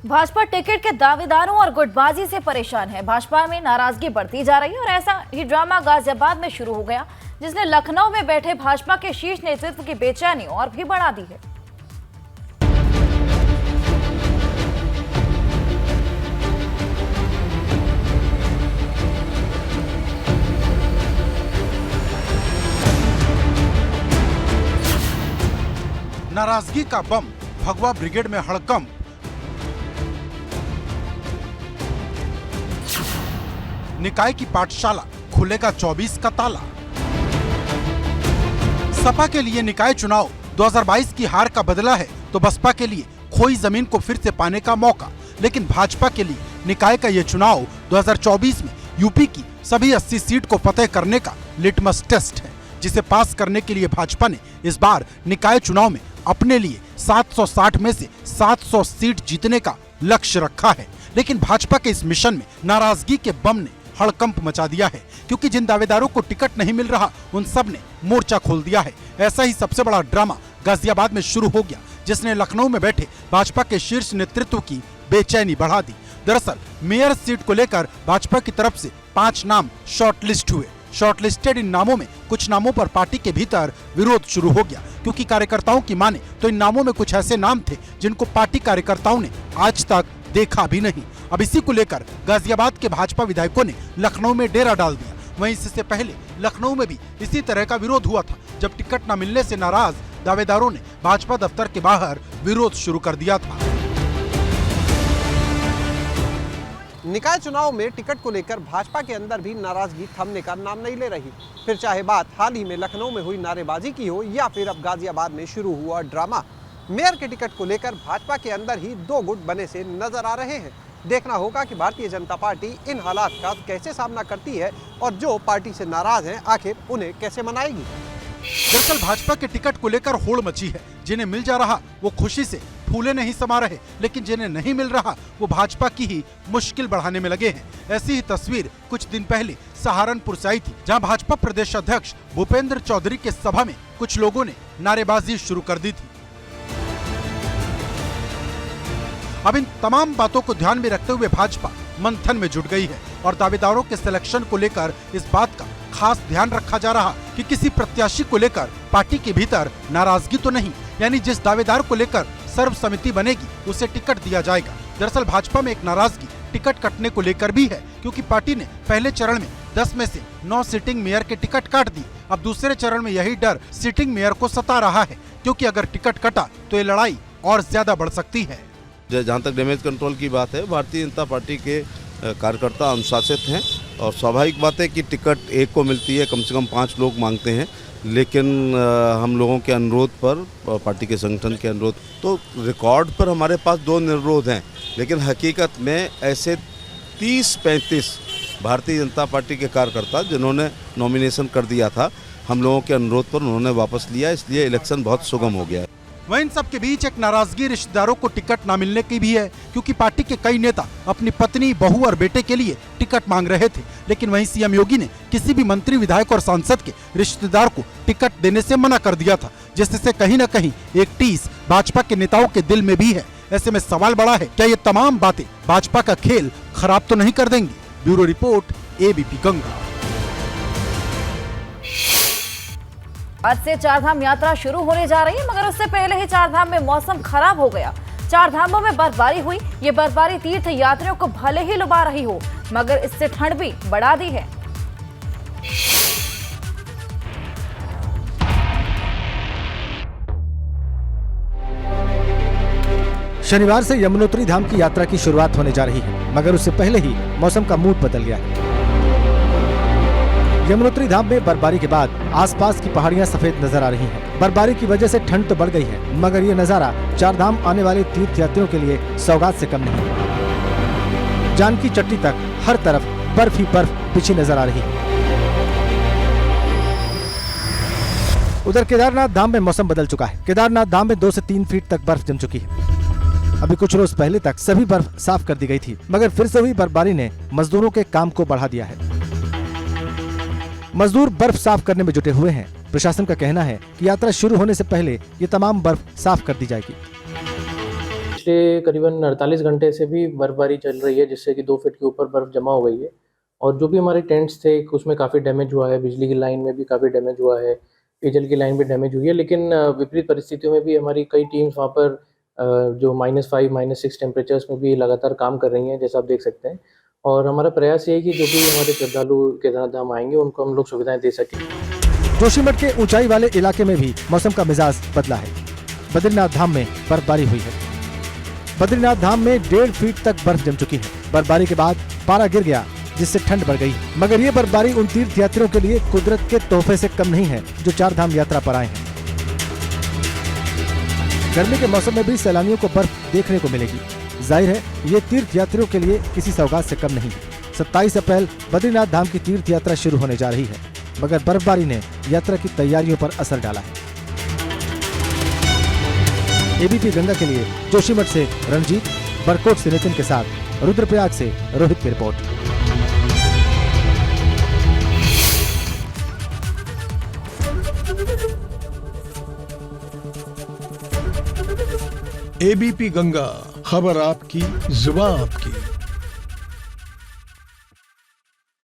Bhajpa ticket के दावेदारों और गुटबाजी से परेशान है। भाजपा में नाराजगी बढ़ती जा रही है और ऐसा ही ड्रामा गाजियाबाद में शुरू हो गया, जिसने लखनऊ में बैठे भाजपा के शीर्ष नेतृत्व की बेचैनी और भी बढ़ा दी है। नाराजगी का बम, भगवा ब्रिगेड में हड़कंप। निकाय की पाठशाला, खुलेगा 24 का ताला। सपा के लिए निकाय चुनाव 2022 की हार का बदला है तो बसपा के लिए खोई जमीन को फिर से पाने का मौका। लेकिन भाजपा के लिए निकाय का ये चुनाव 2024 में यूपी की सभी 80 सीट को फतेह करने का लिटमस टेस्ट है, जिसे पास करने के लिए भाजपा ने इस बार निकाय चुनाव में अपने लिए 760 में से 700 सीट जीतने का लक्ष्य रखा है। लेकिन भाजपा के इस मिशन में नाराजगी के बम ने हड़कंप मचा दिया है, क्योंकि जिन दावेदारों को टिकट नहीं मिल रहा उन सब ने मोर्चा खोल दिया है। ऐसा ही सबसे बड़ा ड्रामा गाजियाबाद में शुरू हो गया, जिसने लखनऊ में बैठे भाजपा के शीर्ष नेतृत्व की बेचैनी बढ़ा दी। दरअसल मेयर सीट को लेकर भाजपा की तरफ से 5 नाम शॉर्टलिस्ट हुए। शॉर्टलिस्टेड इन नामों में कुछ नामों पर पार्टी के भीतर विरोध शुरू हो गया, क्योंकि कार्यकर्ताओं की माने तो इन नामों में कुछ ऐसे नाम थे जिनको पार्टी कार्यकर्ताओं ने आज तक देखा भी नहीं। अब इसी को लेकर गाजियाबाद के भाजपा विधायकों ने लखनऊ में डेरा डाल दिया। वहीं इससे पहले लखनऊ में भी इसी तरह का विरोध हुआ था, जब टिकट न मिलने से नाराज दावेदारों ने भाजपा दफ्तर के बाहर विरोध शुरू कर दिया था। निकाय चुनाव में टिकट को लेकर भाजपा के अंदर भी नाराजगी थमने का नाम नहीं ले रही। फिर चाहे बात हाल ही में लखनऊ में हुई नारेबाजी की हो या फिर अब गाजियाबाद में शुरू हुआ ड्रामा, मेयर के टिकट को लेकर भाजपा के अंदर ही 2 गुट बने से नजर आ रहे हैं। देखना होगा कि भारतीय जनता पार्टी इन हालात का कैसे सामना करती है और जो पार्टी से नाराज हैं आखिर उन्हें कैसे मनाएगी। दरअसल भाजपा के टिकट को लेकर होड़ मची है। जिन्हें मिल जा रहा वो खुशी से फूले नहीं समा रहे, लेकिन जिन्हें नहीं मिल रहा वो भाजपा की ही मुश्किल बढ़ाने में लगे हैं। ऐसी ही तस्वीर कुछ दिन पहले सहारनपुर से आई थी, जहां भाजपा प्रदेश अध्यक्ष भूपेंद्र चौधरी के सभा में कुछ लोगों ने नारेबाजी शुरू कर दी थी। अब इन तमाम बातों को ध्यान में रखते हुए भाजपा मंथन में जुट गई है और दावेदारों के सिलेक्शन को लेकर इस बात का खास ध्यान रखा जा रहा कि किसी प्रत्याशी को लेकर पार्टी के भीतर नाराजगी तो नहीं, यानी जिस दावेदार को लेकर सर्वसम्मति बनेगी उसे टिकट दिया जाएगा। दरअसल भाजपा में एक नाराजगी टिकट कटने को लेकर भी है, क्योंकि पार्टी ने पहले चरण में 10 में से 9 सिटिंग मेयर के टिकट काट दी। अब दूसरे चरण में यही डर सिटिंग मेयर को सता रहा है, क्योंकि अगर टिकट कटा तो ये लड़ाई और ज्यादा बढ़ सकती है। जहाँ तक डैमेज कंट्रोल की बात है, भारतीय जनता पार्टी के कार्यकर्ता अनुशासित हैं और स्वाभाविक बात है कि टिकट एक को मिलती है, कम से कम 5 लोग मांगते हैं। लेकिन हम लोगों के अनुरोध पर, पार्टी के संगठन के अनुरोध, तो रिकॉर्ड पर हमारे पास 2 निर्विरोध हैं, लेकिन हकीकत में ऐसे 30-35 भारतीय जनता पार्टी के कार्यकर्ता जिन्होंने नॉमिनेशन कर दिया था, हम लोगों के अनुरोध पर उन्होंने वापस लिया, इसलिए इलेक्शन बहुत सुगम हो गया है। वहीं इन सब के बीच एक नाराजगी रिश्तेदारों को टिकट न मिलने की भी है, क्योंकि पार्टी के कई नेता अपनी पत्नी, बहू और बेटे के लिए टिकट मांग रहे थे। लेकिन वहीं सीएम योगी ने किसी भी मंत्री, विधायक और सांसद के रिश्तेदार को टिकट देने से मना कर दिया था, जिससे कहीं न कहीं एक टीस भाजपा के नेताओं के दिल में भी है। ऐसे में सवाल बड़ा है, क्या ये तमाम बातें भाजपा का खेल खराब तो नहीं कर देंगी? Bureau report, ABP Ganga. आज से चारधाम यात्रा शुरू होने जा रही है, मगर उससे पहले ही चारधाम में मौसम खराब हो गया। चारधामों में बर्फबारी हुई। ये बर्फबारी तीर्थ यात्रियों को भले ही लुभा रही हो, मगर इससे ठंड भी बढ़ा दी है। शनिवार से यमुनोत्री धाम की यात्रा की शुरुआत होने जा रही है, मगर उससे पहले ही मौसम का मूड बदल गया है। यमुनोत्री धाम में बर्फबारी के बाद आसपास की पहाड़ियां सफेद नजर आ रही हैं। बर्फबारी की वजह से ठंड तो बढ़ गई है, मगर ये नजारा चारधाम आने वाले तीर्थ यात्रियों के लिए सौगात से कम नहीं। जानकी चट्टी तक हर तरफ बर्फ ही बर्फ बिछी नजर आ रही है। उधर केदारनाथ धाम में मौसम बदल चुका है। केदारनाथ धाम में 2 से 3 फीट तक बर्फ जम चुकी है। अभी कुछ रोज पहले तक सभी बर्फ साफ कर दी गई थी, मगर फिर से हुई बर्फबारी ने मजदूरों के काम को बढ़ा दिया है। मजदूर बर्फ साफ करने में जुटे हुए हैं। प्रशासन का कहना है कि यात्रा शुरू होने से पहले ये तमाम बर्फ साफ कर दी जाएगी। पिछले करीबन 48 घंटे से भी बर्फबारी चल रही है, जिससे कि 2 फीट के ऊपर बर्फ़ जमा हो गई है। और जो भी हमारे टेंट्स थे उसमें काफ़ी डैमेज हुआ है, बिजली की लाइन में भी काफ़ी डैमेज हुआ है, पेयजल की लाइन भी डैमेज हुई है। लेकिन विपरीत परिस्थितियों में भी हमारी कई टीम्स वहाँ पर जो -5, -6 टेम्परेचर्स में भी लगातार काम कर रही हैं, जैसा आप देख सकते हैं। और हमारा प्रयास ये है कि जो भी हमारे श्रद्धालु केदारनाथ धाम आएंगे उनको हम लोग सुविधाएं दे सकें। जोशीमठ के ऊंचाई वाले इलाके में भी मौसम का मिजाज बदला है। बद्रीनाथ धाम में बर्फबारी हुई है। बद्रीनाथ धाम में 1.5 फीट तक बर्फ जम चुकी है। बर्फबारी के बाद पारा गिर गया, जिससे ठंड बढ़ गई। मगर ये बर्फबारी उन तीर्थ यात्रियों के लिए कुदरत के तोहफे से कम नहीं है जो 4 धाम यात्रा पर आए हैं। गर्मी के मौसम में भी सैलानियों को बर्फ देखने को मिलेगी। जाहिर है ये तीर्थ यात्रियों के लिए किसी सौगात से कम नहीं है। 27 अप्रैल बद्रीनाथ धाम की तीर्थ यात्रा शुरू होने जा रही है, मगर बर्फबारी ने यात्रा की तैयारियों पर असर डाला है। एबीपी गंगा के लिए जोशीमठ से रणजीत, बरकोट से नितिन के साथ रुद्रप्रयाग से रोहित की रिपोर्ट। एबीपी गंगा, खबर आपकी, जुबान आपकी।